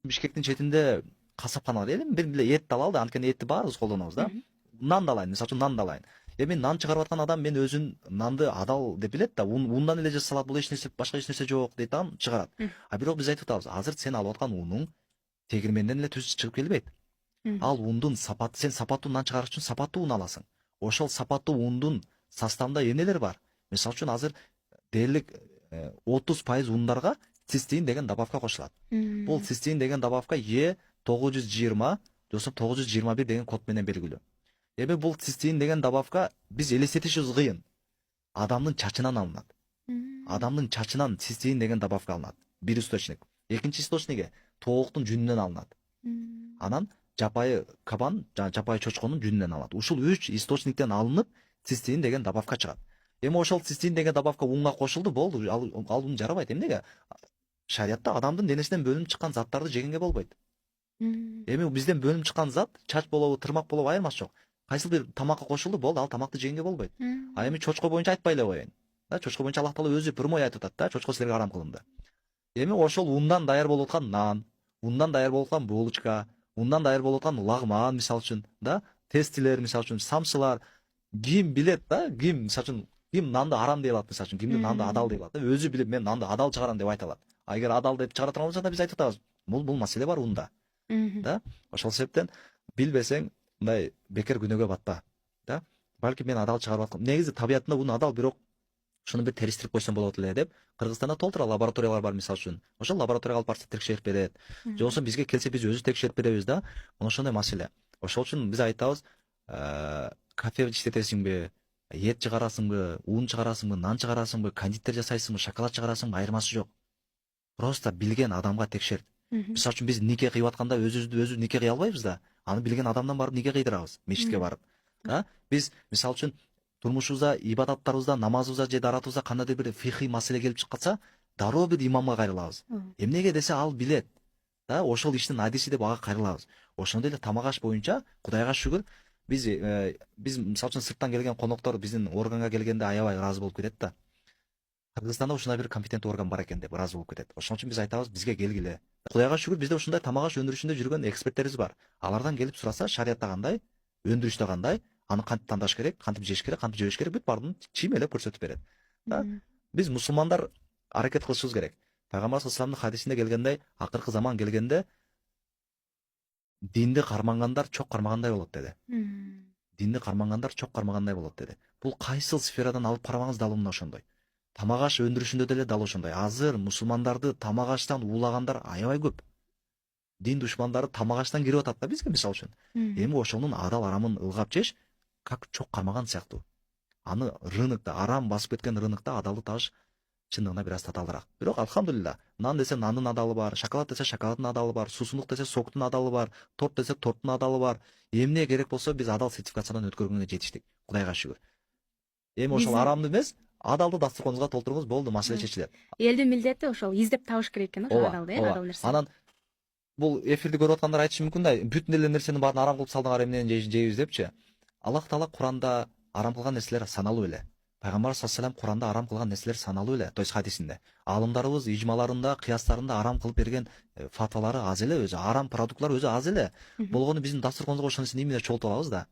Бишкектин четинде касапкана бар. Бир эле эт алалы, анткени этти баарыбыз колдонобуз да. Нан да алайын, мисалы үчүн нан да алайын. Мен нан чыгарып аткан адам мен өзүн нанды адал деп билет да, ундан эле жасалат, бул эч нерсе, башка эч нерсе жок дейт да, чыгарат. А бирок биз айтып атабыз, азыр сен алып аткан унуң тегирменден эле түз чыгып келбейт. Ал ундун сапаты, сен сапаттуу нан чыгарыш үчүн сапаттуу ун аласың. Ошол сапаттуу ундун составында эмнелер бар? Мисалы үчүн азыр дээрлик 30% ундарга цистеин деген добавка кошулат. Бул цистеин деген добавка Е920 жосо 921 деген код менен белгилүү. Эми бул цистеин деген добавка биз элестетишибиз кыйын. Адамдын чачынан алынат. Адамдын чачынан цистеин деген добавка алынат. Бир источник. Экинчи источниги тооктун жүнүнөн алынат. Анан жапайы кабан, жапайы чочконун жүнүнөн алат. Ушул 3 источниктен алынып цистеин деген добавка чыгат. Эми ошол цистеин деген добавка унга кошулду, болду. Ал ун жарабайт. Эмнеге? Шариятта адамдын денесинен бөлүнүп чыккан заттарды жегенге болбойт. Эми бизден бөлүнүп чыккан зат чач болобу, тырмак болобу айырмасы жок. Кайсыл бир тамакка кошулду, болду, ал тамакты жегенге болбойт. А эми чочко боюнча айтпай эле коеюн. Да, чочко боюнча Аллах Таала өзү прямой айтып атат да, чочко силерге арам кылынды. Эми ошол ундан даяр болуп аткан нан, ундан даяр болуп аткан булочка, ундан даяр болуп аткан лагман мисалы үчүн, да, тестилер мисалы үчүн, самсылар, ким билет да, ким мисалы үчүн ким нанды арам деп алат мисалы үчүн, кимдин нанды адал деп алат. Өзү билип мен нанды адал чыгарам деп айта алат. А эгер адал деп чыгара турган болсо да биз айтып атабыз, бул маселе бар унда. Да? Ошол себептен билбесең мындай бекер күнөөгө батпа. Да? Балки мен адал чыгарып аткам. Негизи табиятында ун адал, бирок шуну бир териштирип койсом болот эле деп Кыргызстанда толтура лабораториялар бар мисалы үчүн. Ошол лабораторияга алып барса текшерип берет. Же болбосо бизге келсе биз өзү текшерип беребиз да. Ошондой маселе. Ошол үчүн биз айтабыз, кофе иштетесиңби, эт чыгарасыңбы, ун чыгарасыңбы, нан чыгарасыңбы, кондитер жасайсыңбы, шоколад чыгарасыңбы, айырмасы жок. Просто билген адамга текшер. Мисалы үчүн биз нике кыйып атканда өзүбүздү нике кыя албайбыз да. Аны билген адамдан барып нике кыйдырабыз, мечитке барып. Да? Биз мисалы үчүн турмушубузда, ибадаттарыбызда, намазыбызда же даратыбызда кандайдыр бир фихий маселе келип чыкканса, дароо бир имамга кайрылабыз. Эмнеге десе ал билет. Да, ошол иштин адиси деп ага кайрылабыз. Ошондой эле тамак аш боюнча Кудайга шүгүр, биз мисалы үчүн сырттан келген коноктор биздин органга келгенде аябай ыраазы болуп кетет да. Кыргызстанда ушундай бир компетенттүү орган бар экен деп ыраазы болуп кетет. Ошон үчүн биз айтабыз, бизге келгиле. Кудайга шүгүр, бизде ушундай тамак аш өндүрүшүндө жүргөн эксперттерибиз бар. Алардан келип сураса, шариятта кандай, өндүрүштө кандай, аны кантип тандаш керек, кантип жеш керек, кантип жебеш керек, бүт баардыгын чиймелеп көрсөтүп берет. Да? Биз мусулмандар аракет кылышыбыз керек. Пайгамбар саллаллаху алейхи хадисинде келгендей, акыркы заман келгенде динди кармангандар чок кармагандай болот деди. Динди кармангандар чок кармагандай болот деди. Бул кайсыл сферадан алып карабаңыз дал мына ошондой. Тамак аш өндүрүшүндө деле дал ошондой. Азыр мусулмандарды тамак аштан уулагандар аябай көп. Дин душмандары тамак аштан кирип атат да бизге мисалы үчүн. Эми ошонун адал арамын ылгап жеш как чок кармаган сыяктуу. Аны рынокто, арам басып кеткен рынокто адалды табыш чындыгында бир аз татаалыраак. Бирок алхамдулилла, нан десе нандын адалы бар, шоколад десе шоколаддын адалы бар, суусундук десе соктун адалы бар, торт десе торттун адалы бар. Эмне керек болсо биз адал сертификациядан өткөргөнгө жетиштик. Кудайга шүгүр. Эми ошол арамды эмес, адалды дасторконуңузга толтуруңуз, болду, маселе чечилет. Элдин милдети ошол издеп табыш керек экен, ошол адалды, адал нерсе. Анан бул эфирди көрүп аткандар айтышы мүмкүн да, бүтүн эле нерсенин баарын арам кылып салдыңар, эмнени жейбиз депчи. Аллах Таала Куранда арам кылган нерселер саналуу эле. Пайгамбар саллаллаху алейхи Куранда арам кылган нерселер саналуу эле, то есть хадисинде. Алымдарыбыз ижмаларында, кыястарында арам кылып берген фатвалары аз эле, өзү арам продуктлар өзү аз эле. Болгону биздин дасторконубузга ошонун эмне чогултуп алабыз да.